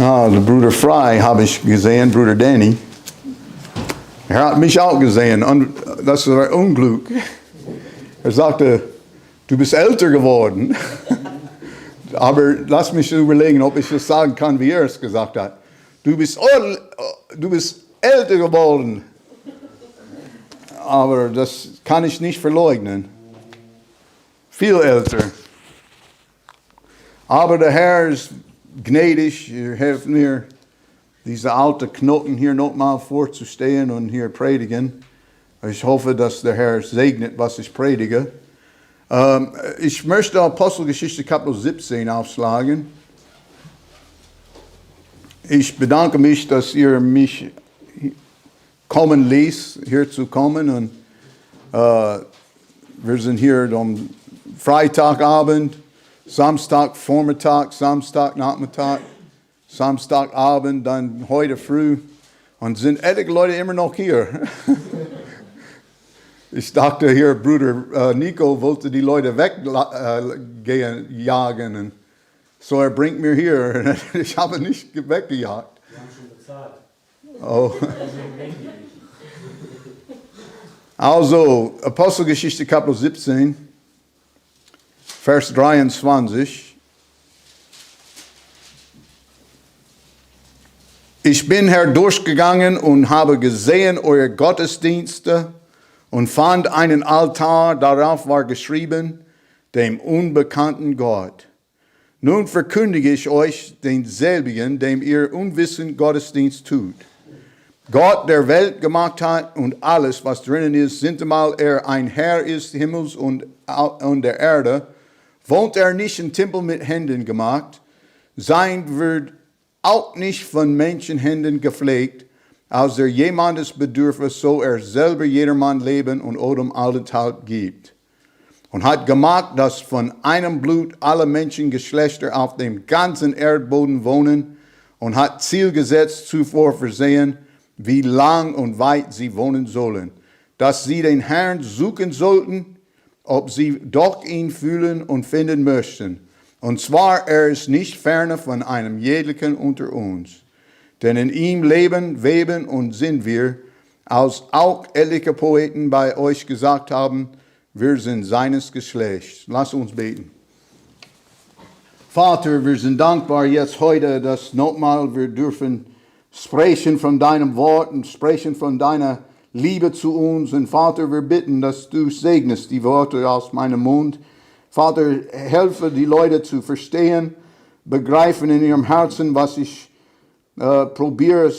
Der Bruder Frei habe ich gesehen, Bruder Danny. Er hat mich auch gesehen und das war Unglück. Er sagte, du bist älter geworden. Aber lass mich überlegen, ob ich das sagen kann, wie er es gesagt hat. Du bist älter geworden. Aber das kann ich nicht verleugnen. Viel älter. Aber der Herr ist gnädig. Er hilft mir, diese alten Knoten hier nochmal vorzustehen und hier predigen. Ich hoffe, dass der Herr segnet, was ich predige. Ich möchte Apostelgeschichte Kapitel 17 aufschlagen. Ich bedanke mich, dass ihr mich kommen ließ, hier zu kommen. Und wir sind hier am Freitagabend, Samstagvormittag, Samstagnachmittag, Samstagabend, dann heute früh. Und sind etliche Leute immer noch hier. Ich dachte hier, Bruder Nico wollte die Leute jagen. Und so er bringt mir hier. Ich habe nicht weggejagt. Wir haben schon bezahlt. Oh. Also, Apostelgeschichte Kapitel 17, Vers 23. Ich bin herdurchgegangen und habe gesehen eure Gottesdienste und fand einen Altar, darauf war geschrieben, dem unbekannten Gott. Nun verkündige ich euch denselbigen, dem ihr unwissend Gottesdienst tut. Gott, der Welt gemacht hat und alles, was drinnen ist, sintemal er ein Herr ist, Himmels und der Erde, wohnt er nicht in Tempel mit Händen gemacht, sein wird auch nicht von Menschenhänden gepflegt, als er jemandes bedürfe, so er selber jedermann Leben und Odem allenthalb gibt. Und hat gemacht, dass von einem Blut alle Menschengeschlechter auf dem ganzen Erdboden wohnen und hat Ziel gesetzt, zuvor versehen, wie lang und weit sie wohnen sollen, dass sie den Herrn suchen sollten, ob sie doch ihn fühlen und finden möchten. Und zwar, er ist nicht ferne von einem jeglichen unter uns. Denn in ihm leben, weben und sind wir, als auch etliche Poeten bei euch gesagt haben, wir sind seines Geschlechts. Lass uns beten. Vater, wir sind dankbar jetzt heute, dass nochmal wir dürfen sprechen von deinem Wort und sprechen von deiner Liebe zu uns. Und Vater, wir bitten, dass du segnest die Worte aus meinem Mund. Vater, helfe die Leute zu verstehen, begreifen in ihrem Herzen, was ich probiere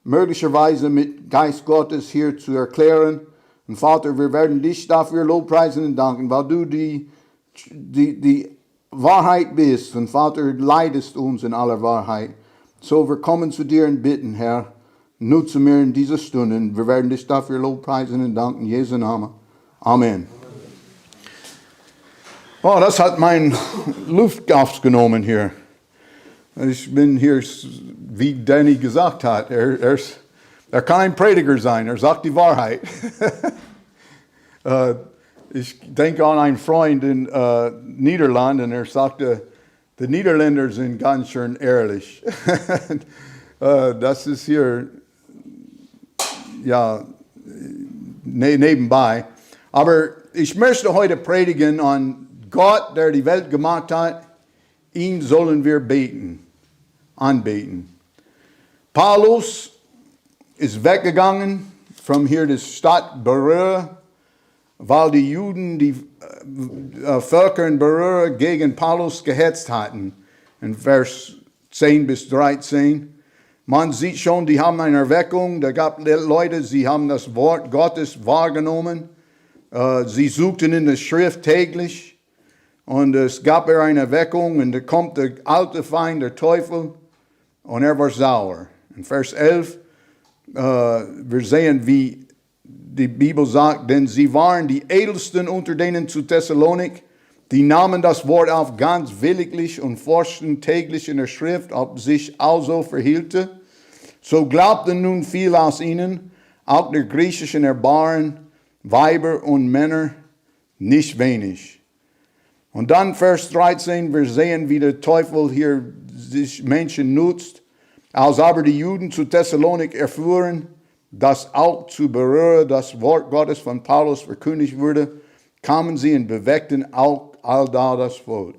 möglicherweise mit Geist Gottes hier zu erklären. Und Vater, wir werden dich dafür lobpreisen und danken, weil du die Wahrheit bist. Und Vater, leidest uns in aller Wahrheit. So, wir kommen zu dir und bitten, Herr, nutze mir in dieser Stunde. Wir werden dich dafür lobpreisen und danken. In Jesu Namen. Amen. Oh, das hat mein Luft aufgenommen hier. Ich bin hier, wie Danny gesagt hat, er kann ein Prediger sein, er sagt die Wahrheit. Ich denke an einen Freund in Niederlanden, er sagte, die Niederländer sind ganz schön ehrlich. Das ist hier, ja, nebenbei. Aber ich möchte heute predigen an Gott, der die Welt gemacht hat. Ihn sollen wir anbeten. Paulus ist weggegangen von hier der Stadt Beröa, weil die Juden, die Völker in Beröa gegen Paulus gehetzt hatten. In Vers 10 bis 13. Man sieht schon, die haben eine Erweckung. Da gab es Leute, sie haben das Wort Gottes wahrgenommen. Sie suchten in der Schrift täglich. Und es gab eine Erweckung und da kommt der alte Feind, der Teufel, und er war sauer. In Vers 11, wir sehen, wie die Bibel sagt, denn sie waren die Edelsten unter denen zu Thessalonik, die nahmen das Wort auf ganz williglich und forschten täglich in der Schrift, ob sich also verhielte. So glaubten nun viele aus ihnen, auch der griechischen Erbaren, Weiber und Männer, nicht wenig. Und dann Vers 13, wir sehen, wie der Teufel hier sich Menschen nutzt, als aber die Juden zu Thessalonik erfuhren, dass auch zu Berührer das Wort Gottes von Paulus verkündigt wurde, kamen sie und bewegten auch allda das Volk.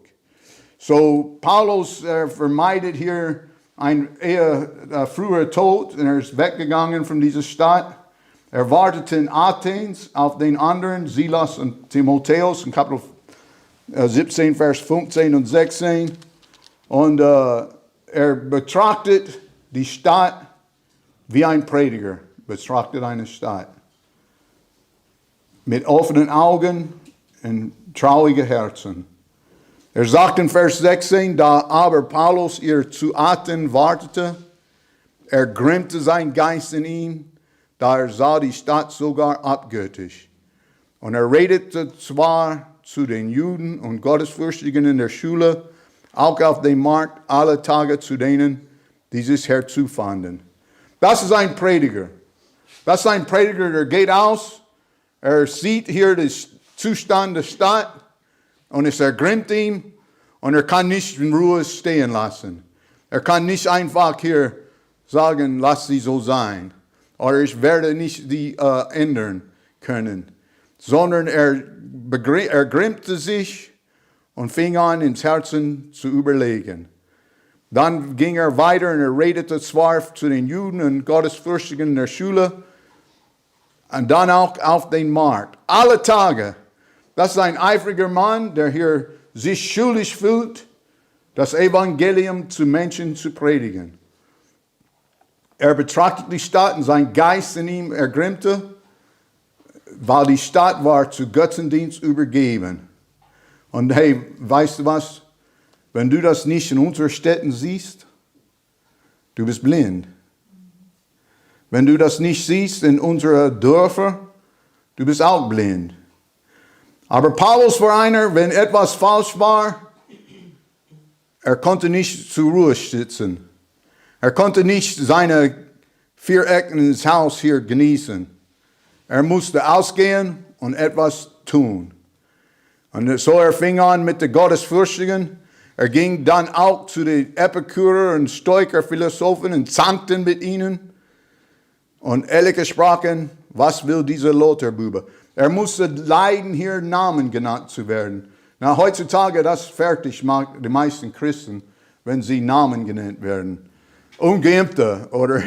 So, Paulus vermeidet hier ein eher früher Tod und ist weggegangen von dieser Stadt. Er wartete in Athens auf den anderen, Silas und Timotheus, in Kapitel 17, Vers 15 und 16. Und er betrachtet die Stadt wie ein Prediger betrachtet eine Stadt. Mit offenen Augen und traurigen Herzen. Er sagt in Vers 16, da aber Paulus ihr zu Athen wartete, ergrimmte sein Geist in ihm, da er sah die Stadt sogar abgöttisch. Und er redete zwar zu den Juden und Gottesfürchtigen in der Schule, auch auf dem Markt alle Tage zu denen, die sich herzufanden. Das ist ein Prediger. Das ist ein Prediger, der geht aus, er sieht hier den Zustand der Stadt und es ergrimmt ihn und er kann nicht in Ruhe stehen lassen. Er kann nicht einfach hier sagen, lass sie so sein. Oder ich werde nicht die ändern können. Sondern er ergrimmte sich und fing an, ins Herzen zu überlegen. Dann ging er weiter und er redete zwar zu den Juden und Gottesfürchtigen in der Schule und dann auch auf den Markt. Alle Tage. Das ist ein eifriger Mann, der hier sich schuldig fühlt, das Evangelium zu Menschen zu predigen. Er betrachtet die Stadt und sein Geist in ihm ergrimmte, weil die Stadt war zu Götzendienst übergeben. Und hey, weißt du was? Wenn du das nicht in unseren Städten siehst, du bist blind. Wenn du das nicht siehst in unseren Dörfern, du bist auch blind. Aber Paulus war einer, wenn etwas falsch war, er konnte nicht zur Ruhe sitzen. Er konnte nicht seine 4 Ecken ins Haus hier genießen. Er musste ausgehen und etwas tun. Und so er fing an mit den Gottesfürchtigen. Er ging dann auch zu den Epikurer und Stoiker Philosophen und zankten mit ihnen. Und ehrliche sprachen, was will dieser Lotherbube? Er musste leiden, hier Namen genannt zu werden. Na, heutzutage, das fertig macht die meisten Christen, wenn sie Namen genannt werden. Ungeimpfte oder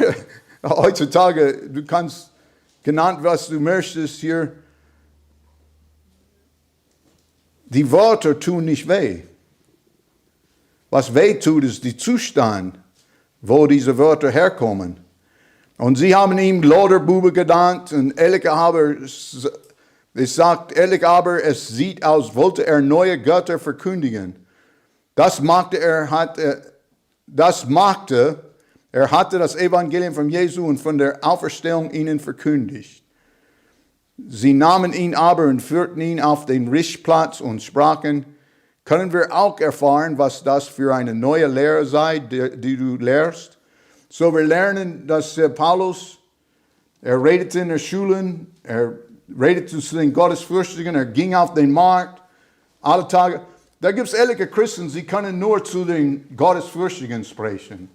heutzutage, du kannst genannt, was du möchtest hier. Die Wörter tun nicht weh. Was weh tut, ist der Zustand, wo diese Wörter herkommen. Und sie haben ihm Lotherbube genannt und ehrlich aber, es sagt ehrlich aber, es sieht aus, wollte er neue Götter verkündigen. Er hatte das Evangelium von Jesu und von der Auferstehung ihnen verkündigt. Sie nahmen ihn aber und führten ihn auf den Richtplatz und sprachen, können wir auch erfahren, was das für eine neue Lehre sei, die du lehrst? So wir lernen, dass Paulus, er redete in den Schulen, er redete zu den Gottesfürchtigen, er ging auf den Markt, alle Tage. Da gibt es ehrliche Christen, sie können nur zu den Gottesfürchtigen sprechen.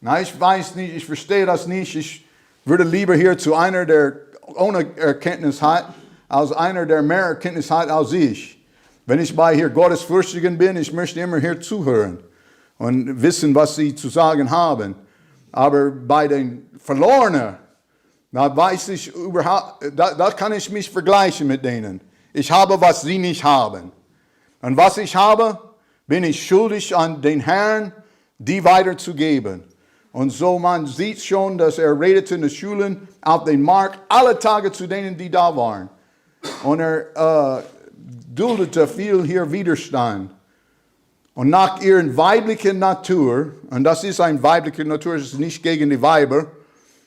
Na, ich weiß nicht, ich verstehe das nicht. Ich würde lieber hier zu einer, der ohne Erkenntnis hat, als einer, der mehr Erkenntnis hat als ich. Wenn ich bei hier Gottesfürchtigen bin, ich möchte immer hier zuhören und wissen, was sie zu sagen haben. Aber bei den Verlorenen, da weiß ich überhaupt, da kann ich mich vergleichen mit denen. Ich habe, was sie nicht haben. Und was ich habe, bin ich schuldig an den Herrn, die weiterzugeben. Und so man sieht schon, dass er redete in den Schulen, auf den Markt, alle Tage zu denen, die da waren. Und er duldete viel hier Widerstand. Und nach ihrer weiblichen Natur, und das ist eine weibliche Natur, es ist nicht gegen die Weiber,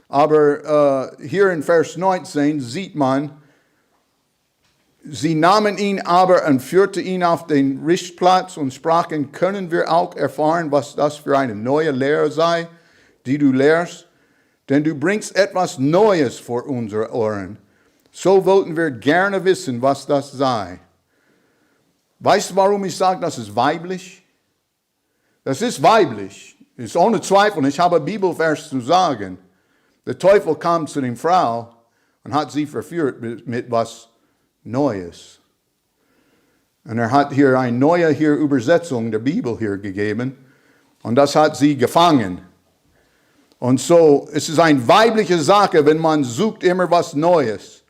aber hier in Vers 19 sieht man, sie nahmen ihn aber und führten ihn auf den Richtplatz und sprachen, können wir auch erfahren, was das für eine neue Lehre sei, die du lehrst? Denn du bringst etwas Neues vor unsere Ohren. So wollten wir gerne wissen, was das sei. Weißt du, warum ich sage, das ist weiblich? Das ist weiblich. Ist ohne Zweifel. Ich habe Bibelvers zu sagen. Der Teufel kam zu der Frau und hat sie verführt mit was Neues. Und hat hier eine neue Übersetzung der Bibel hier gegeben. Und das hat sie gefangen. Und so, es ist eine weibliche Sache, wenn man sucht immer was Neues.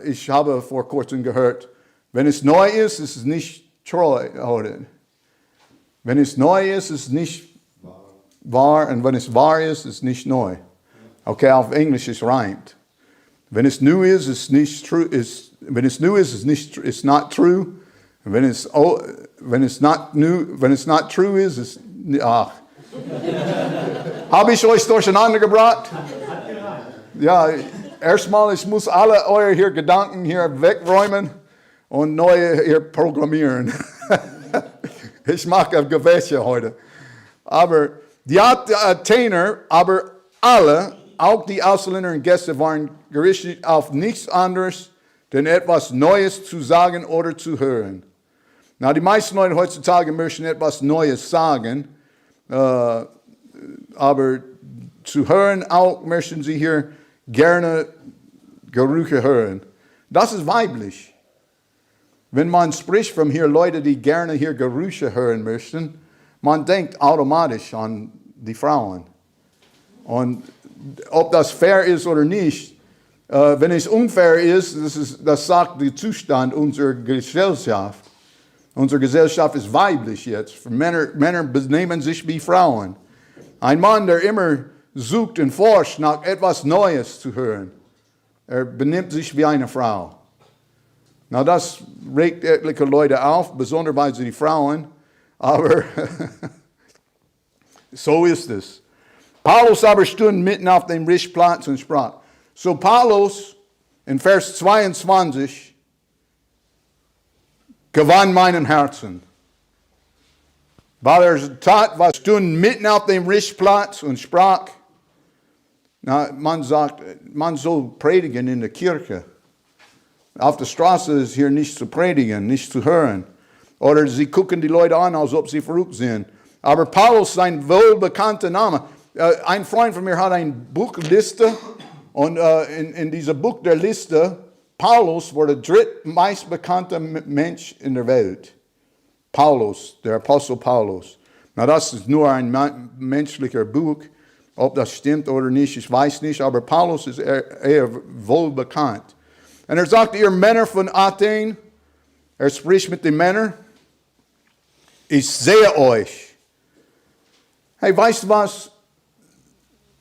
Ich habe vor kurzem gehört, wenn es neu ist, ist es nicht treu. Wenn es neu ist, ist es nicht wahr. Und wenn es wahr ist, ist es nicht neu. Okay, auf Englisch es reimt. Wenn es new ist, ist es nicht true. Wenn es new ist, it's not true. Und wenn es not true ist, ist ach. Habe ich euch durcheinander gebracht? Ja, erstmal, ich muss alle eure hier Gedanken hier wegräumen und neue hier programmieren. Ich mache Gewäsche heute. Aber die Athener, aber alle, auch die Ausländer und Gäste, waren gerichtet auf nichts anderes, denn etwas Neues zu sagen oder zu hören. Na, die meisten Leute heutzutage möchten etwas Neues sagen, aber zu hören auch möchten sie hier gerne Gerüche hören. Das ist weiblich. Wenn man spricht von hier Leute, die gerne hier Gerüche hören möchten, man denkt automatisch an die Frauen. Und ob das fair ist oder nicht, wenn es unfair ist, das sagt der Zustand unserer Gesellschaft. Unsere Gesellschaft ist weiblich jetzt. Männer benehmen sich wie Frauen. Ein Mann, der immer sucht und forscht nach etwas Neues zu hören, benimmt sich wie eine Frau. Na, das regt etliche Leute auf, besonders die Frauen, aber so ist es. Paulus aber stund mitten auf dem Richtplatz und sprach. So Paulus in Vers 22 gewann meinen Herzen. Weil er tat, was stund mitten auf dem Richtplatz und sprach. Na, man sagt, man soll predigen in der Kirche. Auf der Straße ist hier nicht zu predigen, nicht zu hören. Oder sie gucken die Leute an, als ob sie verrückt sind. Aber Paulus, sein wohlbekannter Name. Ein Freund von mir hat eine Buchliste. Und in dieser Buch der Liste, Paulus war der drittmeistbekannte Mensch in der Welt. Paulus, der Apostel Paulus. Na, das ist nur ein menschlicher Buch. Ob das stimmt oder nicht, ich weiß nicht. Aber Paulus ist eher wohlbekannt. Und er sagt, ihr Männer von Athen, er spricht mit den Männern, ich sehe euch. Hey, weißt du was?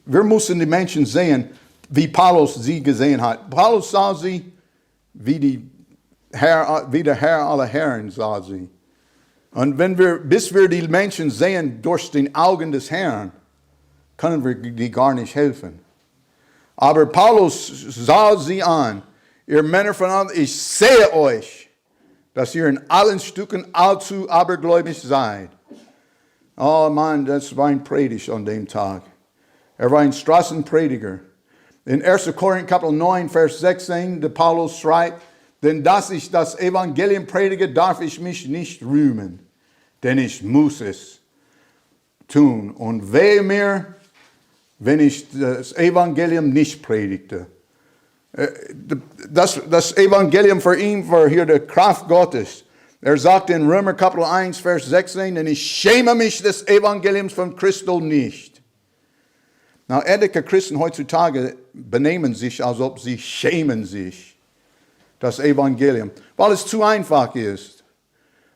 Wir müssen die Menschen sehen, wie Paulus sie gesehen hat. Paulus sah sie, wie der Herr aller Herren sah sie. Und bis wir die Menschen sehen durch die Augen des Herrn, können wir die gar nicht helfen. Aber Paulus sah sie an. Ihr Männer von Athen, ich sehe euch, dass ihr in allen Stücken allzu abergläubisch seid. Oh Mann, das war ein Predigt an dem Tag. Er war ein Straßenprediger. In 1. Korinther Kapitel 9, Vers 16, der Paulus schreibt, denn dass ich das Evangelium predige, darf ich mich nicht rühmen, denn ich muss es tun. Und wehe mir, wenn ich das Evangelium nicht predigte. Das Evangelium für ihn war hier die Kraft Gottes. Er sagt in Römer Kapitel 1, Vers 16, denn ich schäme mich des Evangeliums von Christus nicht. Na, etliche Christen heutzutage benehmen sich, als ob sie schämen sich, das Evangelium, weil es zu einfach ist.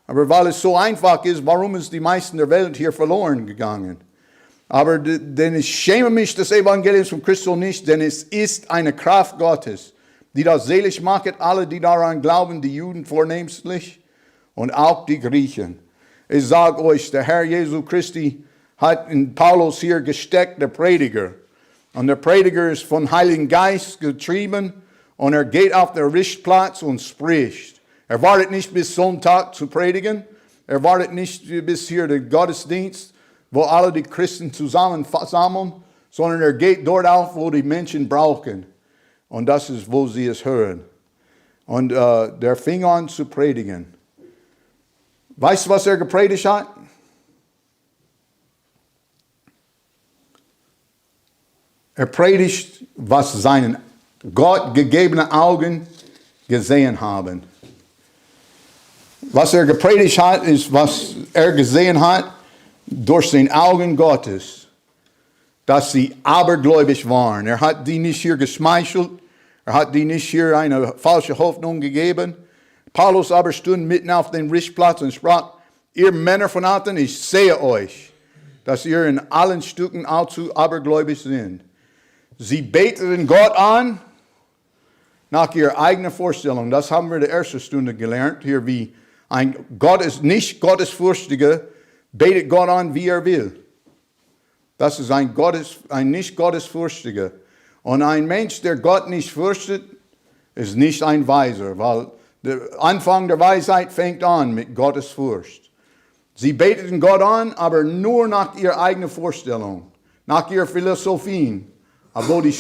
Aber weil es so einfach ist, warum ist die meisten der Welt hier verloren gegangen? Aber denn ich schäme mich des Evangeliums von Christus nicht, denn es ist eine Kraft Gottes, die das selig macht, alle, die daran glauben, die Juden vornehmlich und auch die Griechen. Ich sage euch, der Herr Jesu Christi hat in Paulus hier gesteckt, der Prediger. Und der Prediger ist vom Heiligen Geist getrieben und er geht auf den Richtplatz und spricht. Er wartet nicht bis Sonntag zu predigen. Er wartet nicht bis hier der Gottesdienst, wo alle die Christen zusammensammeln, sondern er geht dort auf, wo die Menschen brauchen. Und das ist, wo sie es hören. Und der fing an zu predigen. Weißt du, was er gepredigt hat? predigt, was seinen Gott gegebene Augen gesehen haben. Was gepredigt hat, ist, was gesehen hat durch den Augen Gottes, dass sie abergläubig waren. Hat die nicht hier geschmeichelt, hat die nicht hier eine falsche Hoffnung gegeben. Paulus aber stund mitten auf dem Richtplatz und sprach, ihr Männer von Athen, ich sehe euch, dass ihr in allen Stücken allzu abergläubig sind. Sie beteten Gott an, nach ihrer eigenen Vorstellung. Das haben wir in der ersten Stunde gelernt, hier wie ein Gott ist nicht Gottesfürchtiger, betet Gott an, wie er will. Das ist ein nicht Gottesfürchtiger. Und ein Mensch, der Gott nicht fürchtet, ist nicht ein Weiser, weil der Anfang der Weisheit fängt an mit Gottesfurcht. Sie beteten Gott an, aber nur nach ihrer eigenen Vorstellung, nach ihrer Philosophie. Aber die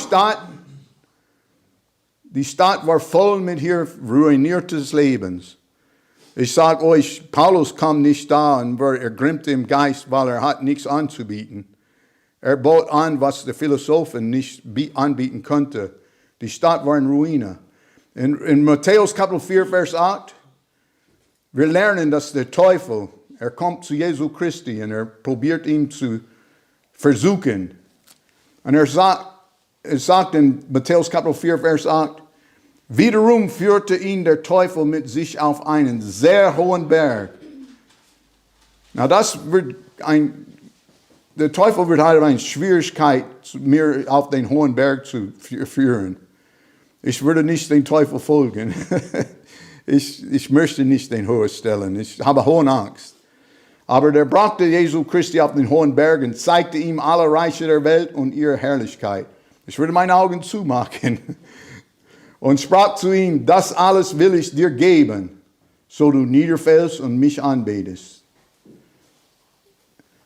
Stadt war voll mit ihr ruiniertes Lebens. Ich sage euch, Paulus kam nicht da und war ergrimmt im Geist, weil er hat nichts anzubieten. Er bot an, was der Philosophen nicht anbieten konnte. Die Stadt war in Ruine. In Matthäus Kapitel 4, Vers 8, wir lernen, dass der Teufel, er kommt zu Jesu Christi und er probiert ihn zu versuchen. Und er sagt in Matthäus Kapitel 4, Vers 8, wiederum führte ihn der Teufel mit sich auf einen sehr hohen Berg. Na, der Teufel wird halt eine Schwierigkeit, mir auf den hohen Berg zu führen. Ich würde nicht den Teufel folgen. Ich möchte nicht den hohen stellen. Ich habe hohe Angst. Aber der brachte Jesu Christi auf den hohen Berg und zeigte ihm alle Reiche der Welt und ihre Herrlichkeit. Ich würde meine Augen zumachen und sprach zu ihm, das alles will ich dir geben, so du niederfällst und mich anbetest.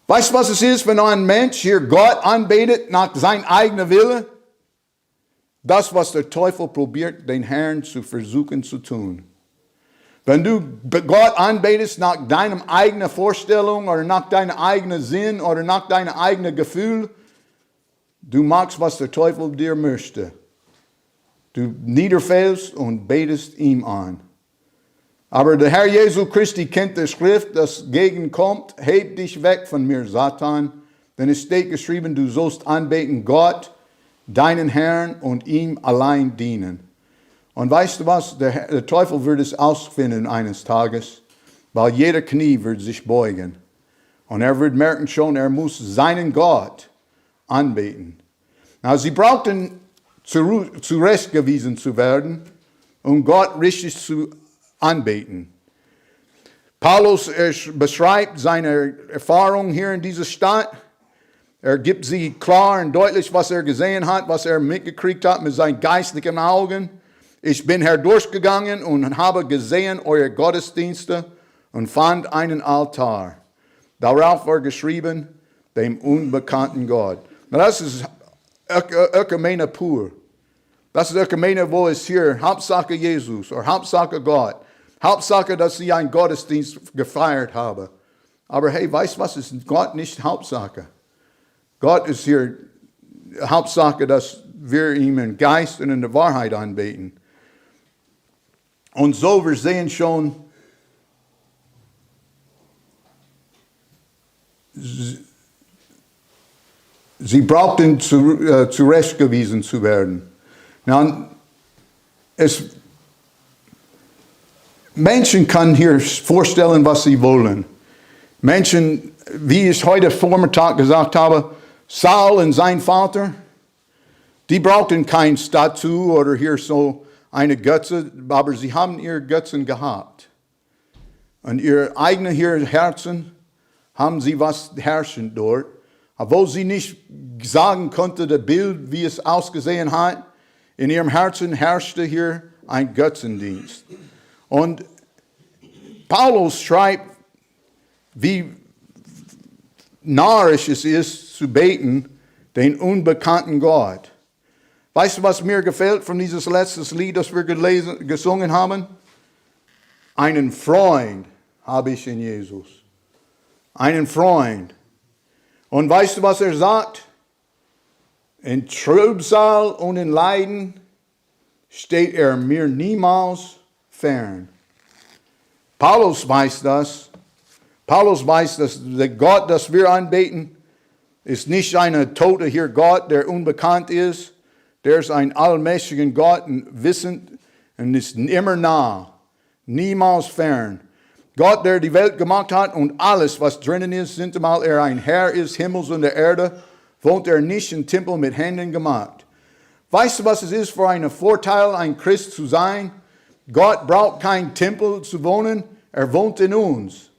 Weißt du, was es ist, wenn ein Mensch hier Gott anbetet nach seinem eigenen Wille? Das, was der Teufel probiert, den Herrn zu versuchen zu tun. Wenn du Gott anbetest nach deiner eigenen Vorstellung oder nach deinem eigenen Sinn oder nach deinem eigenen Gefühl, du machst, was der Teufel dir möchte. Du niederfällst und betest ihm an. Aber der Herr Jesu Christi kennt die Schrift, das gegenkommt, heb dich weg von mir, Satan, denn es steht geschrieben, du sollst anbeten Gott, deinen Herrn und ihm allein dienen. Und weißt du was, der Teufel wird es ausfinden eines Tages, weil jeder Knie wird sich beugen. Und er wird merken schon, er muss seinen Gott anbeten. Na, sie brauchten zurechtgewiesen zu werden, um Gott richtig zu anbeten. Paulus beschreibt seine Erfahrung hier in dieser Stadt. Er gibt sie klar und deutlich, was er gesehen hat, was er mitgekriegt hat mit seinen geistlichen Augen. Ich bin herdurchgegangen und habe gesehen eure Gottesdienste und fand einen Altar. Darauf war geschrieben, dem unbekannten Gott. Na, das ist Ökumene pur. Das ist Ökumene, wo es hier Hauptsache Jesus oder Hauptsache Gott. Hauptsache, dass sie einen Gottesdienst gefeiert haben. Aber hey, weißt du was, ist Gott nicht Hauptsache. Gott ist hier Hauptsache, dass wir ihm im Geist und in der Wahrheit anbeten. Und so, wir sehen schon, sie brauchten zurechtgewiesen zu werden. Now, Menschen können hier vorstellen, was sie wollen. Menschen, wie ich heute Vormittag gesagt habe, Saul und sein Vater, die brauchten kein Statue oder hier so eine Götze, aber sie haben ihre Götzen gehabt. Und ihre eigenen Herzen haben sie was herrschend dort. Obwohl sie nicht sagen konnte, das Bild, wie es ausgesehen hat, in ihrem Herzen herrschte hier ein Götzendienst. Und Paulus schreibt, wie narrisch es ist zu beten, den unbekannten Gott. Weißt du, was mir gefällt von dieses letztes Lied, das wir gesungen haben? Einen Freund habe ich in Jesus. Einen Freund. Und weißt du, was er sagt? In Trübsal und in Leiden steht mir niemals fern. Paulus weiß das. Paulus weiß, dass der Gott, das wir anbeten, ist nicht ein toter hier Gott, der unbekannt ist. Der ist ein allmächtiger Gott und wissend und ist immer nah, niemals fern. Gott, der die Welt gemacht hat und alles, was drinnen ist, sintemal ein Herr ist, Himmels und der Erde, wohnt nicht im Tempel mit Händen gemacht. Weißt du, was es ist für einen Vorteil, ein Christ zu sein? Gott braucht keinen Tempel zu wohnen, wohnt in uns.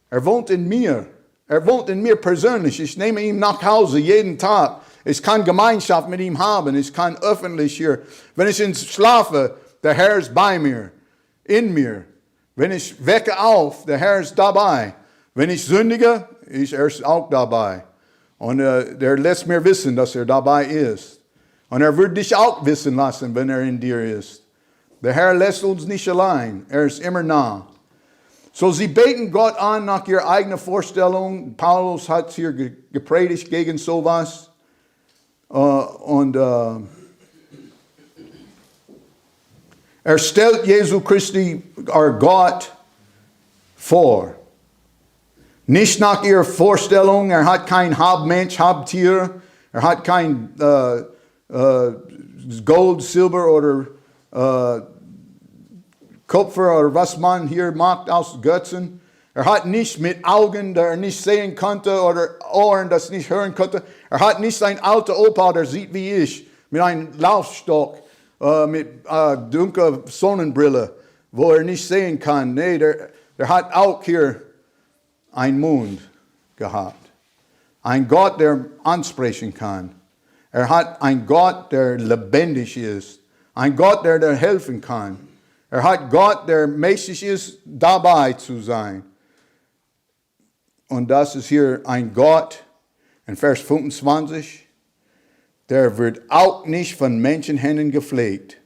Er wohnt in mir. Er wohnt in mir persönlich. Ich nehme ihn nach Hause jeden Tag. Ich kann Gemeinschaft mit ihm haben. Ich kann öffentlich hier. Wenn ich schlafe, der Herr ist bei mir, in mir. Wenn ich wecke auf, der Herr ist dabei. Wenn ich sündige, er ist auch dabei. Und der lässt mir wissen, dass er dabei ist. Und er wird dich auch wissen lassen, wenn er in dir ist. Der Herr lässt uns nicht allein. Er ist immer nah. So, sie beten Gott an nach ihrer eigenen Vorstellung. Paulus hat hier gepredigt gegen sowas. Er stellt Jesus Christi, Gott, vor. Nicht nach ihrer Vorstellung. Er hat kein Halbmensch, Halbtier. Er hat kein Gold, Silber oder Kupfer oder was man hier macht aus Götzen. Er hat nicht mit Augen, der er nicht sehen konnte, oder Ohren, das nicht hören konnte. Er hat nicht einen alten Opa, der sieht wie ich, mit einem Laufstock, mit dunkler Sonnenbrille, wo er nicht sehen kann. Nee, der hat auch hier einen Mund gehabt. Ein Gott, der ansprechen kann. Er hat einen Gott, der lebendig ist. Ein Gott, der helfen kann. Er hat Gott, der mächtig ist, dabei zu sein. Und das ist hier ein Gott, in Vers 25, der wird auch nicht von Menschenhänden gepflegt,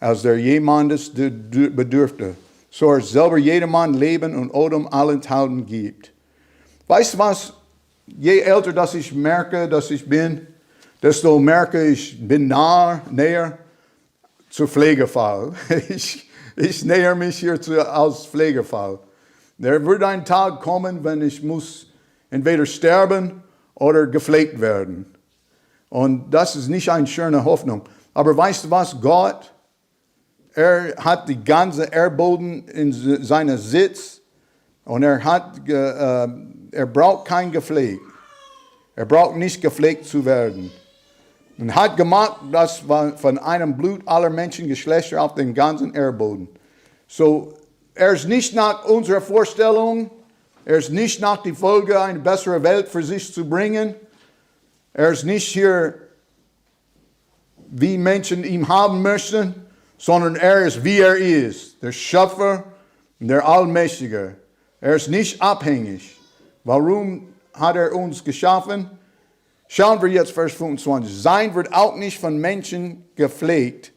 als der jemandes bedürfte, so er selber jedermann Leben und Odem allenthalben gibt. Weißt du was? Je älter dass ich merke, dass ich bin, desto merke ich bin näher zu Pflegefall. Ich näher mich hier als Pflegefall. Der wird ein Tag kommen, wenn ich muss entweder sterben oder gepflegt werden. Und das ist nicht eine schöne Hoffnung. Aber weißt du was? Gott, er hat die ganze Erdboden in seinem Sitz und er braucht kein Gepflegt. Er braucht nicht gepflegt zu werden. Und hat gemacht, das von einem Blut aller Menschengeschlechter auf dem ganzen Erdboden. So, er ist nicht nach unserer Vorstellung, er ist nicht nach der Folge, eine bessere Welt für sich zu bringen. Er ist nicht hier, wie Menschen ihn haben möchten, sondern er ist, wie er ist, der Schöpfer und der Allmächtige. Er ist nicht abhängig. Warum hat er uns geschaffen? Schauen wir jetzt Vers 25. Sein wird auch nicht von Menschen gepflegt,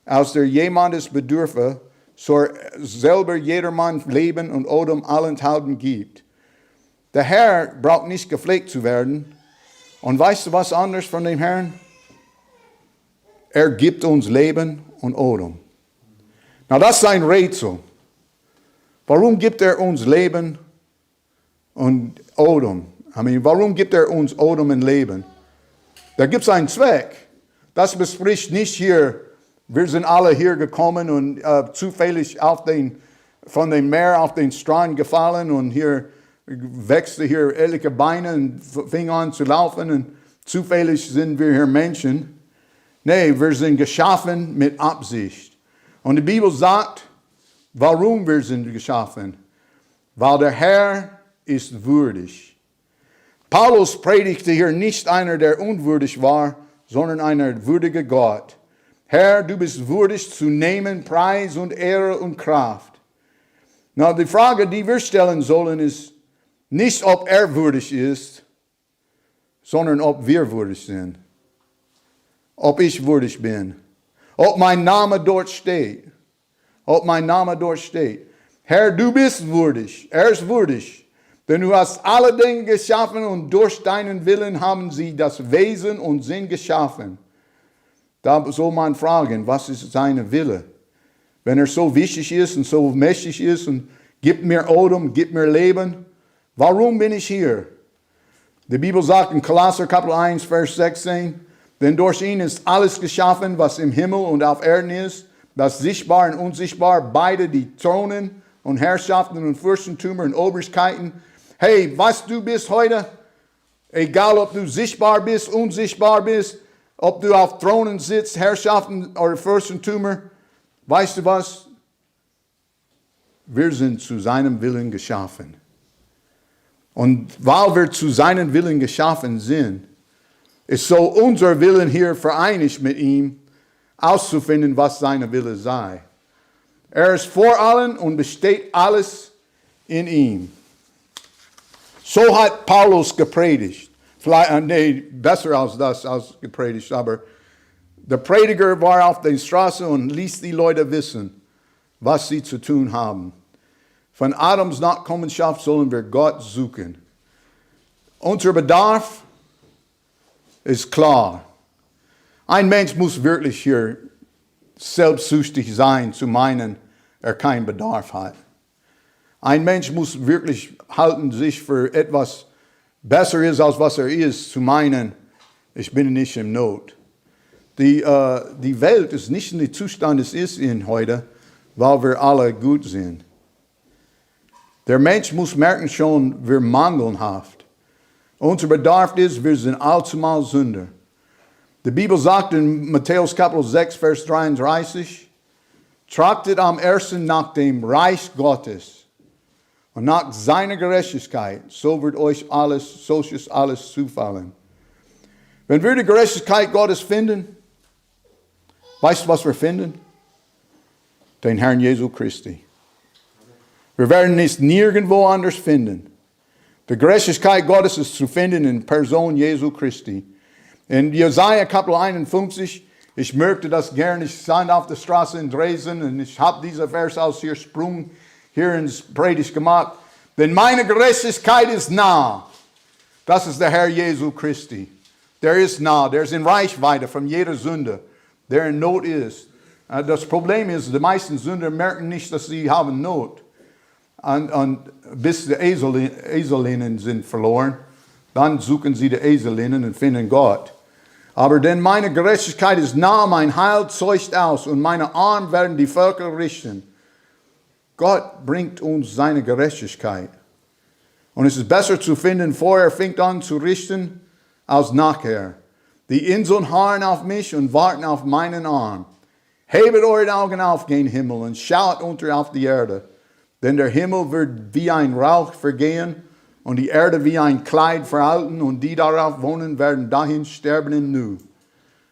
als der jemandes bedürfe, so er selber jedermann Leben und Odem allenthalben gibt. Der Herr braucht nicht gepflegt zu werden. Und weißt du was anderes von dem Herrn? Er gibt uns Leben und Odem. Na, das ist ein Rätsel. Warum gibt er uns Leben und Odem? Warum gibt er uns Odem und Leben? Da gibt es einen Zweck. Das bespricht nicht hier, wir sind alle hier gekommen und zufällig von dem Meer auf den Strand gefallen und hier wächste hier etliche Beine und fing an zu laufen und zufällig sind wir hier Menschen. Nee, wir sind geschaffen mit Absicht. Und die Bibel sagt, warum wir sind geschaffen. Weil der Herr ist würdig. Paulus predigte hier nicht einer, der unwürdig war, sondern einer würdige Gott. Herr, du bist würdig zu nehmen Preis und Ehre und Kraft. Na, die Frage, die wir stellen sollen, ist nicht, ob er würdig ist, sondern ob wir würdig sind. Ob ich würdig bin. Ob mein Name dort steht. Ob mein Name dort steht. Herr, du bist würdig. Er ist würdig. Denn du hast alle Dinge geschaffen und durch deinen Willen haben sie das Wesen und Sinn geschaffen. Da soll man fragen, was ist sein Wille? Wenn er so wichtig ist und so mächtig ist und gibt mir Odem, gibt mir Leben, warum bin ich hier? Die Bibel sagt in Kolosser Kapitel 1, Vers 16, denn durch ihn ist alles geschaffen, was im Himmel und auf Erden ist, das Sichtbar und Unsichtbar, beide die Thronen und Herrschaften und Fürstentümer und Obrigkeiten. Hey, was du bist heute, egal ob du sichtbar bist, unsichtbar bist, ob du auf Thronen sitzt, Herrschaften oder Fürstentümer, weißt du was? Wir sind zu seinem Willen geschaffen. Und weil wir zu seinem Willen geschaffen sind, ist so unser Willen hier vereinigt mit ihm, auszufinden, was seine Wille sei. Er ist vor allen und besteht alles in ihm. So hat Paulus gepredigt. Vielleicht, besser als das als gepredigt, aber der Prediger war auf der Straße und ließ die Leute wissen, was sie zu tun haben. Von Adams Nachkommenschaft sollen wir Gott suchen. Unser Bedarf ist klar. Ein Mensch muss wirklich hier selbstsüchtig sein, zu meinen, er keinen Bedarf hat. Ein Mensch muss wirklich halten, sich für etwas besser ist, als was er ist, zu meinen, ich bin nicht in Not. Die Welt ist nicht in dem Zustand, es ist in heute, weil wir alle gut sind. Der Mensch muss merken schon, wir mangelhaft. Unser Bedarf ist, wir sind allzumal Sünder. Die Bibel sagt in Matthäus Kapitel 6, Vers 33, trachtet am ersten nach dem Reich Gottes und nach seiner Gerechtigkeit, so wird euch solches alles zufallen. Wenn wir die Gerechtigkeit Gottes finden, weißt du, was wir finden? Den Herrn Jesus Christi. Wir werden es nirgendwo anders finden. Die Gerechtigkeit Gottes ist zu finden in Person Jesu Christi. In Jesaja Kapitel 51, ich möchte das gerne, ich stand auf der Straße in Dresden und ich habe diesen Vers aus hier Sprung hier ins Predigt gemacht. Denn meine Gerechtigkeit ist nah. Das ist der Herr Jesu Christi. Der ist nah, der ist in Reichweite von jeder Sünde, der in Not ist. Das Problem ist, die meisten Sünder merken nicht, dass sie haben Not. Und bis die Eselinnen sind verloren, dann suchen sie die Eselinnen und finden Gott. Aber denn meine Gerechtigkeit ist nah, mein Heil zeugt aus und meine Arme werden die Völker richten. Gott bringt uns seine Gerechtigkeit. Und es ist besser zu finden, vorher fängt an zu richten, als nachher. Die Inseln harren auf mich und warten auf meinen Arm. Hebet eure Augen auf gen Himmel und schaut unter auf die Erde. Denn der Himmel wird wie ein Rauch vergehen und die Erde wie ein Kleid veralten und die darauf wohnen werden dahin sterben im Nu.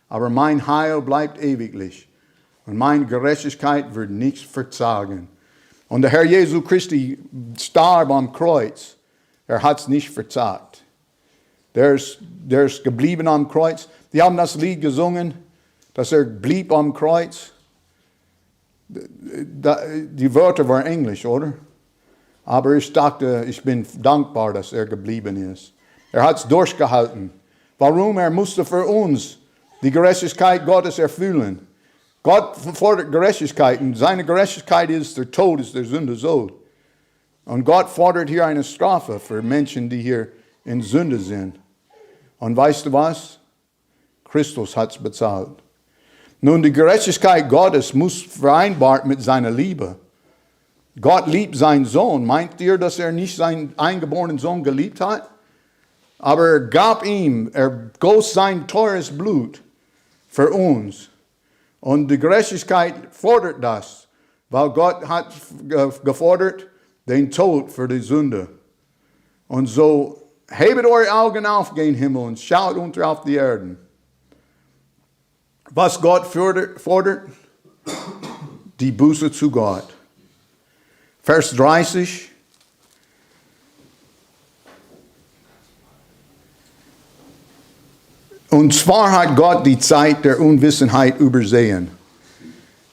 Aber mein Heil bleibt ewiglich und meine Gerechtigkeit wird nichts verzagen. Und der Herr Jesu Christi starb am Kreuz. Er hat es nicht verzagt. Der ist geblieben am Kreuz. Die haben das Lied gesungen, dass er blieb am Kreuz. Die Wörter waren Englisch, oder? Aber ich dachte, ich bin dankbar, dass er geblieben ist. Er hat es durchgehalten. Warum? Er musste für uns die Gerechtigkeit Gottes erfüllen. Gott fordert Gerechtigkeit und seine Gerechtigkeit ist der Tod, ist der Sünde Sohn. Und Gott fordert hier eine Strafe für Menschen, die hier in Sünde sind. Und weißt du was? Christus hat es bezahlt. Nun, die Gerechtigkeit Gottes muss vereinbart mit seiner Liebe. Gott liebt seinen Sohn. Meint ihr, dass er nicht seinen eingeborenen Sohn geliebt hat? Aber er gab ihm, er goss sein teures Blut für uns. Und die Gerechtigkeit fordert das, weil Gott hat gefordert den Tod für die Sünde. Und so, hebet eure Augen auf gen Himmel und schaut unter auf die Erden. Was Gott fordert? Die Buße zu Gott. Vers 30. Und zwar hat Gott die Zeit der Unwissenheit übersehen.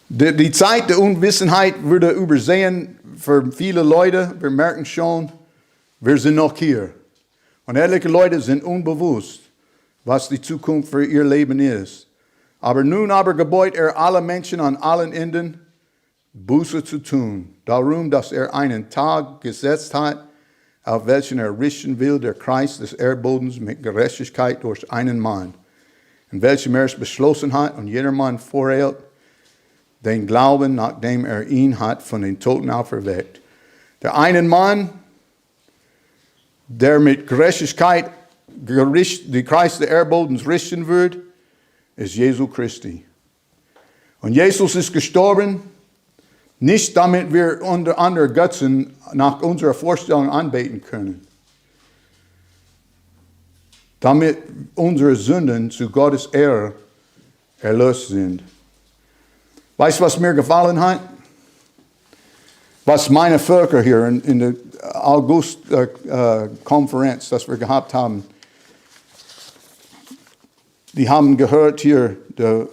Die Zeit der Unwissenheit wurde übersehen für viele Leute. Wir merken schon, Wir sind noch hier. Und etliche Leute sind unbewusst, was die Zukunft für ihr Leben ist. Aber nun gebot alle Menschen an allen Enden, Buße zu tun. Darum, dass einen Tag gesetzt hat, auf welchen richten will, der Kreis des Erdbodens mit Gerechtigkeit durch einen Mann, in welchem es beschlossen hat und jedermann vorhält, den Glauben, nachdem ihn hat von den Toten auferweckt. Der einen Mann, der mit Gerechtigkeit die Kreis des Erdbodens richten wird, ist Jesus Christi. Und Jesus ist gestorben, nicht damit wir unter andere Götzen nach unserer Vorstellung anbeten können, damit unsere Sünden zu Gottes Ehre erlöst sind. Weißt du, was mir gefallen hat? Was meine Völker hier in der August-Konferenz, das wir gehabt haben, die haben gehört hier, das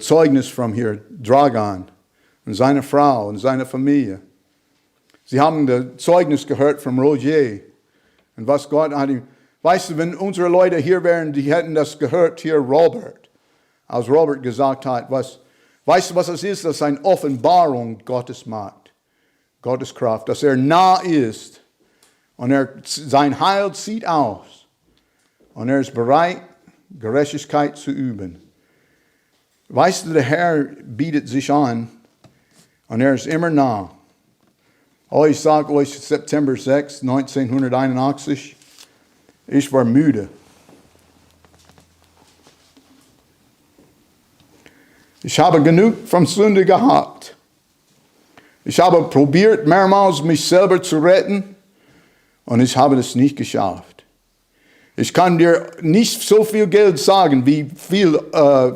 Zeugnis von hier, Dragan und seine Frau und seine Familie. Sie haben das Zeugnis gehört von Roger und was Gott hat ihm. Weißt du, wenn unsere Leute hier wären, die hätten das gehört hier, Robert, als Robert gesagt hat, weißt du, was es ist? Das ist eine Offenbarung Gottes Macht, Gottes Kraft, dass nah ist und sein Heil zieht aus und ist bereit, Gerechtigkeit zu üben. Weißt du, der Herr bietet sich an und ist immer nah. Oh, ich sage euch, September 6, 1981, ich war müde. Ich habe genug von Sünde gehabt. Ich habe probiert, mehrmals mich selber zu retten und ich habe es nicht geschafft. Ich kann dir nicht so viel Geld sagen, wie viel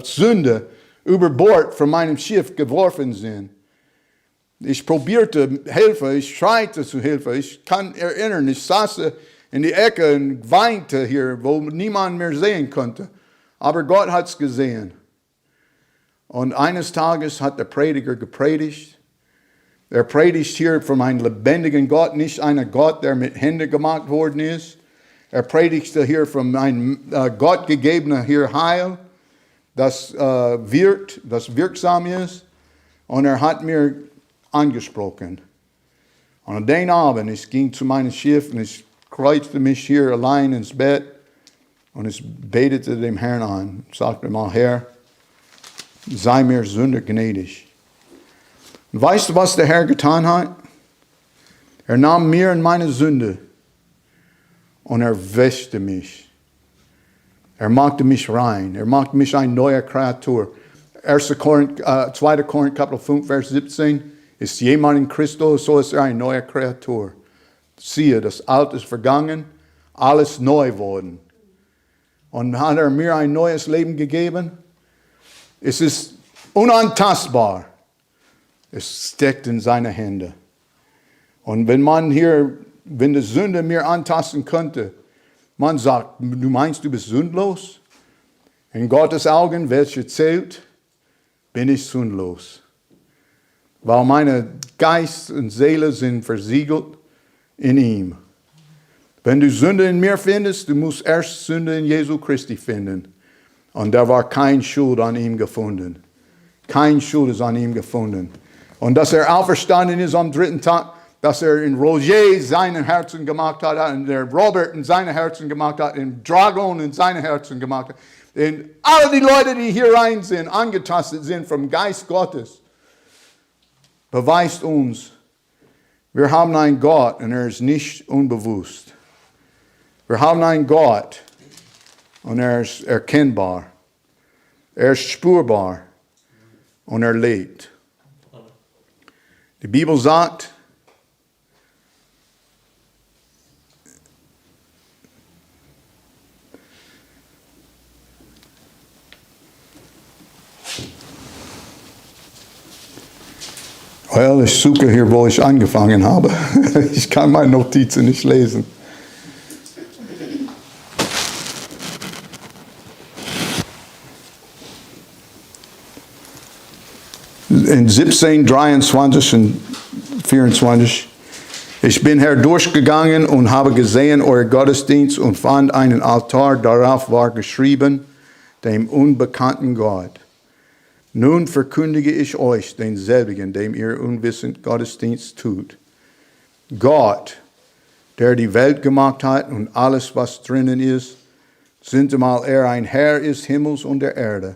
Sünde über Bord von meinem Schiff geworfen sind. Ich probierte Hilfe, ich schreite zu Hilfe. Ich kann erinnern, ich saß in die Ecke und weinte hier, wo niemand mehr sehen konnte. Aber Gott hat es gesehen. Und eines Tages hat der Prediger gepredigt. Er predigt hier von einem lebendigen Gott, nicht einem Gott, der mit Händen gemacht worden ist. Er predigte hier von einem Gott gegebenen hier Heil, das wirkt, das wirksam ist. Und er hat mir angesprochen. Und an den Abend, ich ging zu meinem Schiff und ich kreuzte mich hier allein ins Bett und ich betete dem Herrn an. Ich sagte mal, Herr, sei mir Sünder gnädig. Und weißt du, was der Herr getan hat? Er nahm mir und meine Sünde und er wäschte mich. Er machte mich rein. Er machte mich eine neue Kreatur. 2. Korinther Kapitel 5, Vers 17. Ist jemand in Christus, so ist eine neue Kreatur. Siehe, das Alte ist vergangen, alles neu worden. Und hat er mir ein neues Leben gegeben? Es ist unantastbar. Es steckt in seine Hände. Und wenn die Sünde mir antasten könnte, man sagt, du meinst, du bist sündlos? In Gottes Augen, welche zählt, bin ich sündlos. Weil meine Geist und Seele sind versiegelt in ihm. Wenn du Sünde in mir findest, du musst erst Sünde in Jesu Christi finden. Und da war kein Schuld an ihm gefunden. Kein Schuld ist an ihm gefunden. Und dass er auferstanden ist am 3. Tag, dass er in Roger seinen Herzen gemacht hat, und der Robert in seine Herzen gemacht hat, in Dragon in seine Herzen gemacht hat. Und alle die Leute, die hier rein sind, angetastet sind vom Geist Gottes, beweist uns, wir haben einen Gott und er ist nicht unbewusst. Wir haben einen Gott und er ist erkennbar. Er ist spürbar und er lebt. Die Bibel sagt, ich suche hier, wo ich angefangen habe. Ich kann meine Notizen nicht lesen. In 17, 23 und 24 Ich bin herdurchgegangen und habe gesehen euer Gottesdienst und fand einen Altar, darauf war geschrieben, dem unbekannten Gott. Nun verkündige ich euch denselbigen, dem ihr unwissend Gottesdienst tut. Gott, der die Welt gemacht hat und alles, was drinnen ist, sintemal er ein Herr ist Himmels und der Erde,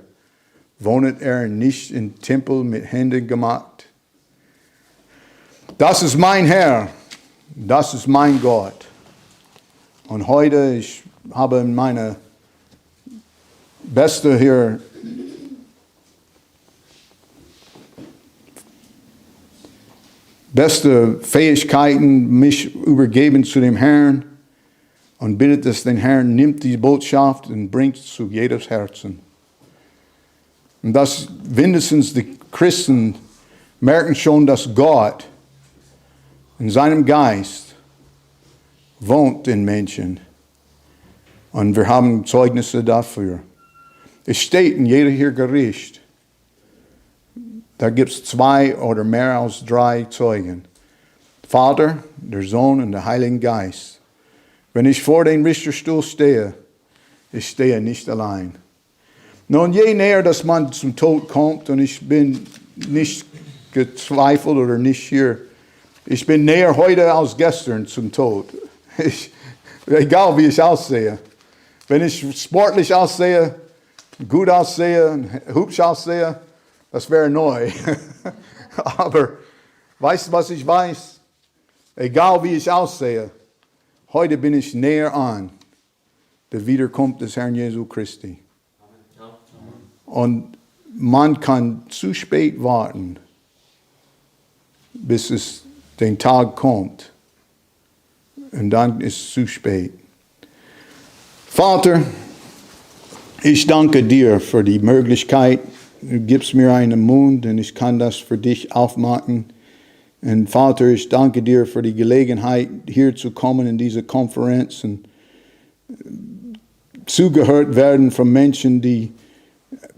wohnet er nicht in Tempel mit Händen gemacht. Das ist mein Herr, das ist mein Gott. Und heute, ich habe meine beste Fähigkeiten, mich übergeben zu dem Herrn und bittet, dass den Herrn nimmt die Botschaft und bringt es zu jedes Herzen. Und dass mindestens die Christen merken schon, dass Gott in seinem Geist wohnt in Menschen. Und wir haben Zeugnisse dafür. Es steht in jeder hier Gericht, da gibt es 2 oder mehr als 3 Zeugen. Vater, der Sohn und der Heilige Geist. Wenn ich vor dem Richterstuhl stehe, ich stehe nicht allein. Nun, je näher, dass man zum Tod kommt, und ich bin nicht gezweifelt oder nicht hier, ich bin näher heute als gestern zum Tod. Egal wie ich aussehe. Wenn ich sportlich aussehe, gut aussehe, hübsch aussehe, das wäre neu. Aber weißt du, was ich weiß? Egal wie ich aussehe, heute bin ich näher an der Wiederkunft des Herrn Jesu Christi. Und man kann zu spät warten, bis es den Tag kommt. Und dann ist es zu spät. Vater, ich danke dir für die Möglichkeit. Du gibst mir einen Mund und ich kann das für dich aufmachen. Und Vater, ich danke dir für die Gelegenheit, hier zu kommen in diese Konferenz und zugehört werden von Menschen, die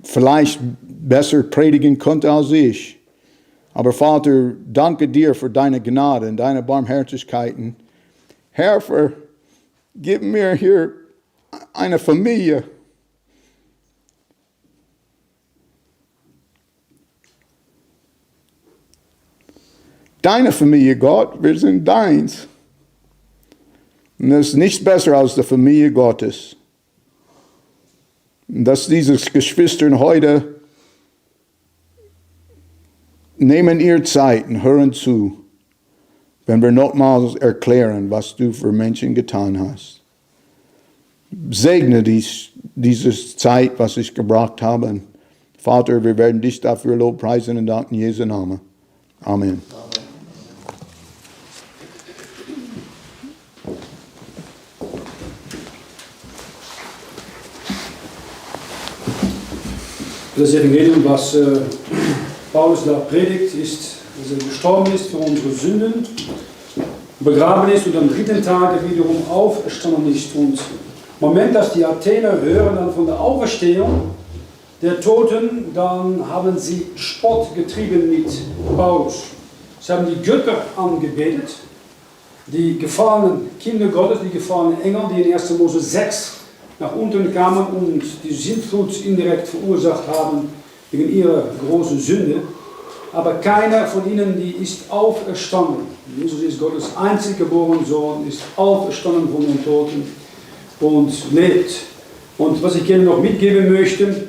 vielleicht besser predigen konnten als ich. Aber Vater, danke dir für deine Gnade und deine Barmherzigkeiten. Herr, gib mir hier eine Familie. Deine Familie, Gott, wir sind deins. Und das ist nichts besser als die Familie Gottes. Und dass diese Geschwister heute nehmen ihr Zeit und hören zu, wenn wir nochmals erklären, was du für Menschen getan hast. Segne diese Zeit, was ich gebracht habe. Vater, wir werden dich dafür lobpreisen und danken in Jesu Namen. Amen. Das Evangelium, was Paulus da predigt, ist, dass er gestorben ist für unsere Sünden, begraben ist und am 3. Tag wiederum auferstanden ist. Und im Moment, dass die Athener hören dann von der Auferstehung der Toten, dann haben sie Spott getrieben mit Paulus. Sie haben die Götter angebetet, die gefallenen Kinder Gottes, die gefallenen Engel, die in 1. Mose 6 nach unten kamen und die Sintflut indirekt verursacht haben wegen ihrer großen Sünde. Aber keiner von ihnen, die ist auferstanden. Jesus ist Gottes einzig geborener Sohn, ist auferstanden von den Toten und lebt. Und was ich gerne noch mitgeben möchte,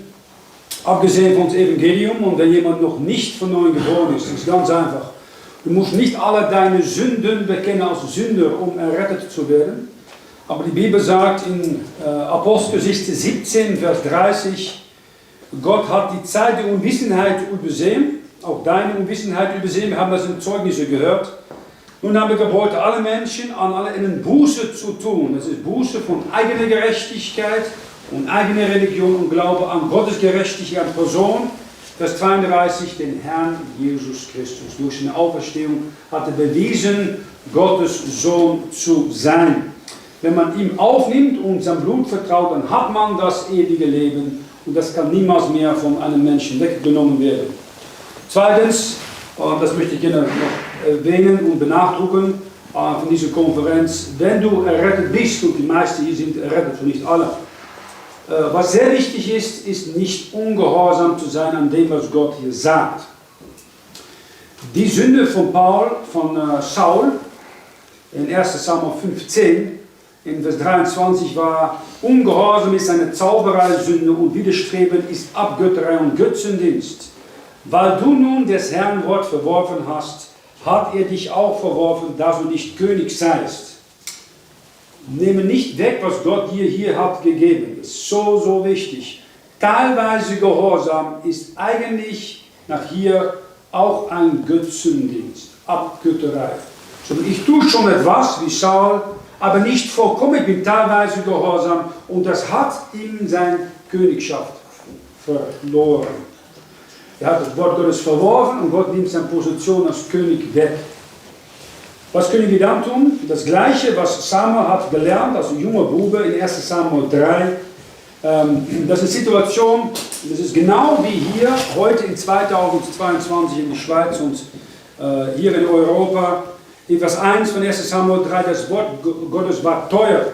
abgesehen von dem Evangelium, und wenn jemand noch nicht von neuem geboren ist, ist ganz einfach. Du musst nicht alle deine Sünden bekennen als Sünder, um errettet zu werden. Aber die Bibel sagt in Apostelgeschichte 17, Vers 30, Gott hat die Zeit der Unwissenheit übersehen, auch deine Unwissenheit übersehen, wir haben das in Zeugnisse gehört. Nun haben wir geboten, alle Menschen an alle Enden Buße zu tun. Das ist Buße von eigener Gerechtigkeit und eigener Religion und Glaube an Gottes Gerechtigkeit Person. Vers 32, den Herrn Jesus Christus. Durch seine Auferstehung hat er bewiesen, Gottes Sohn zu sein. Wenn man ihm aufnimmt und sein Blut vertraut, dann hat man das ewige Leben und das kann niemals mehr von einem Menschen weggenommen werden. Zweitens, und das möchte ich gerne noch erwähnen und benachdrucken, von dieser Konferenz, wenn du errettet bist, und die meisten hier sind errettet, und nicht alle. Was sehr wichtig ist, ist nicht ungehorsam zu sein an dem, was Gott hier sagt. Die Sünde von Saul, in 1. Samuel 15, in Vers 23 war, Ungehorsam ist eine Zauberei-Sünde und Widerstreben ist Abgötterei und Götzendienst. Weil du nun des Herrn Wort verworfen hast, hat er dich auch verworfen, dass du nicht König seist. Nehme nicht weg, was Gott dir hier hat gegeben. Das ist so, so wichtig. Teilweise Gehorsam ist eigentlich nach hier auch ein Götzendienst, Abgötterei. So, ich tue schon etwas wie Saul, aber nicht vollkommen, ich bin teilweise Gehorsam und das hat ihm seine Königschaft verloren. Er hat das Wort Gottes verworfen und Gott nimmt seine Position als König weg. Was können wir dann tun? Das Gleiche, was Samuel hat gelernt als ein junger Bube in 1. Samuel 3. Das ist eine Situation, das ist genau wie hier, heute in 2022 in der Schweiz und hier in Europa. In Vers 1 von 1. Samuel 3, das Wort Gottes war teuer.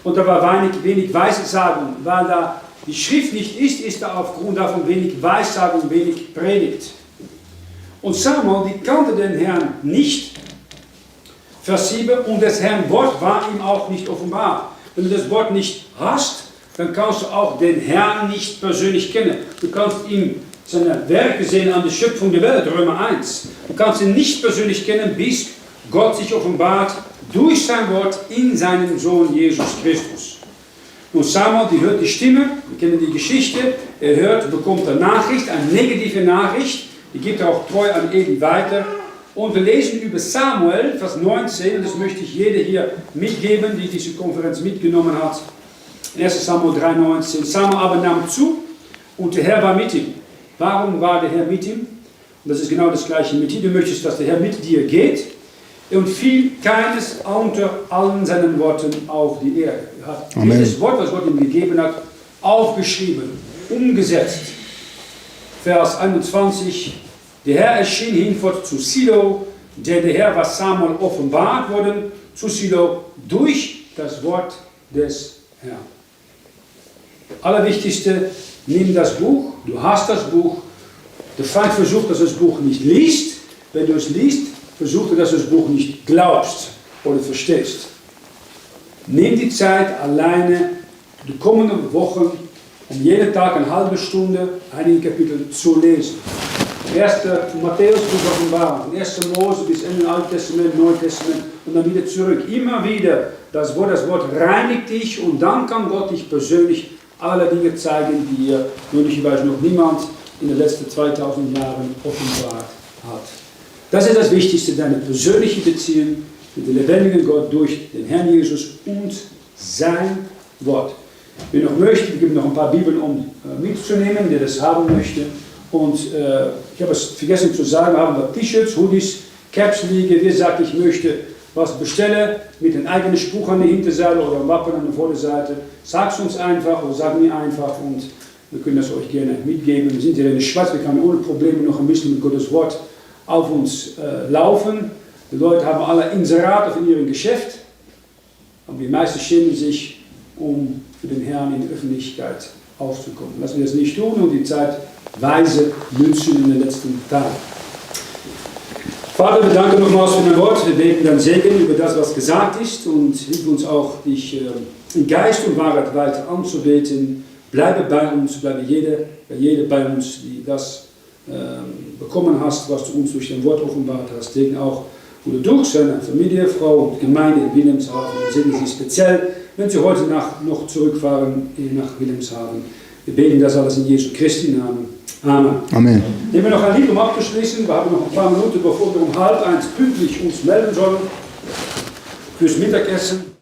Und da war wenig Weissagung. Weil da die Schrift nicht ist, ist da aufgrund davon wenig Weissagung, wenig Predigt. Und Samuel, die kannte den Herrn nicht. Vers 7, und des Herrn Wort war ihm auch nicht offenbar. Wenn du das Wort nicht hast, dann kannst du auch den Herrn nicht persönlich kennen. Du kannst ihm seine Werke sehen an der Schöpfung der Welt, Römer 1. Du kannst ihn nicht persönlich kennen, bis Gott sich offenbart durch sein Wort in seinem Sohn Jesus Christus. Und Samuel, die hört die Stimme, wir kennen die Geschichte, er hört, bekommt eine Nachricht, eine negative Nachricht, die gibt er auch treu an Eli weiter. Und wir lesen über Samuel, Vers 19, und das möchte ich jeder hier mitgeben, die diese Konferenz mitgenommen hat. In 1. Samuel 3,19. Samuel aber nahm zu und der Herr war mit ihm. Warum war der Herr mit ihm? Und das ist genau das Gleiche mit dir. Du möchtest, dass der Herr mit dir geht. Und fiel keines unter allen seinen Worten auf die Erde. Er hat jedes Wort, was Gott ihm gegeben hat, aufgeschrieben, umgesetzt. Vers 21. Der Herr erschien hinfort zu Silo, denn der Herr war Samuel offenbart worden zu Silo durch das Wort des Herrn. Allerwichtigste, nimm das Buch, du hast das Buch. Der Feind versucht, dass du das Buch nicht liest. Wenn du es liest, versucht er, dass du das Buch nicht glaubst oder verstehst. Nimm die Zeit alleine, die kommenden Wochen, um jeden Tag eine halbe Stunde einige Kapitel zu lesen. 1. Matthäus, Buch Offenbarung, von 1. Mose bis Ende Alten Testament, Neuen Testament und dann wieder zurück. Immer wieder, das Wort reinigt dich und dann kann Gott dich persönlich alle Dinge zeigen, die ihr möglicherweise noch niemand in den letzten 2000 Jahren offenbart hat. Das ist das Wichtigste, deine persönliche Beziehung mit dem lebendigen Gott durch den Herrn Jesus und sein Wort. Wer noch möchte, wir geben noch ein paar Bibeln, um mitzunehmen, der das haben möchte. Und ich habe es vergessen zu sagen, wir haben da T-Shirts, Hoodies, Caps liegen. Wer sagt, ich möchte was bestellen mit einem eigenen Spruch an der Hinterseite oder einem Wappen an der Vorderseite, sag es uns einfach oder sag mir einfach und wir können das euch gerne mitgeben. Wir sind hier in der Schweiz, wir können ohne Probleme noch ein bisschen mit Gottes Wort auf uns laufen. Die Leute haben alle Inserat in ihrem Geschäft, aber die meisten schämen sich, um für den Herrn in der Öffentlichkeit aufzukommen. Lassen wir das nicht tun und die Zeit weise nützen in den letzten Tagen. Vater, wir danken nochmals für dein Wort. Wir beten dein Segen über das, was gesagt ist und hilf uns auch, dich in Geist und Wahrheit weiter anzubeten. Bleibe bei uns, bleibe jede bei uns, die das bekommen hast, was du uns durch dein Wort offenbart hast. Segen auch Bruder Durch, seine Familie, Frau und Gemeinde in Wilhelmshaven. Und segne sie speziell, wenn sie heute Nacht noch zurückfahren nach Wilhelmshaven. Wir beten das alles in Jesu Christi Namen. Amen. Amen. Nehmen wir noch ein Lied, um abzuschließen. Wir haben noch ein paar Minuten, bevor wir um 12:30 pünktlich uns melden sollen fürs Mittagessen.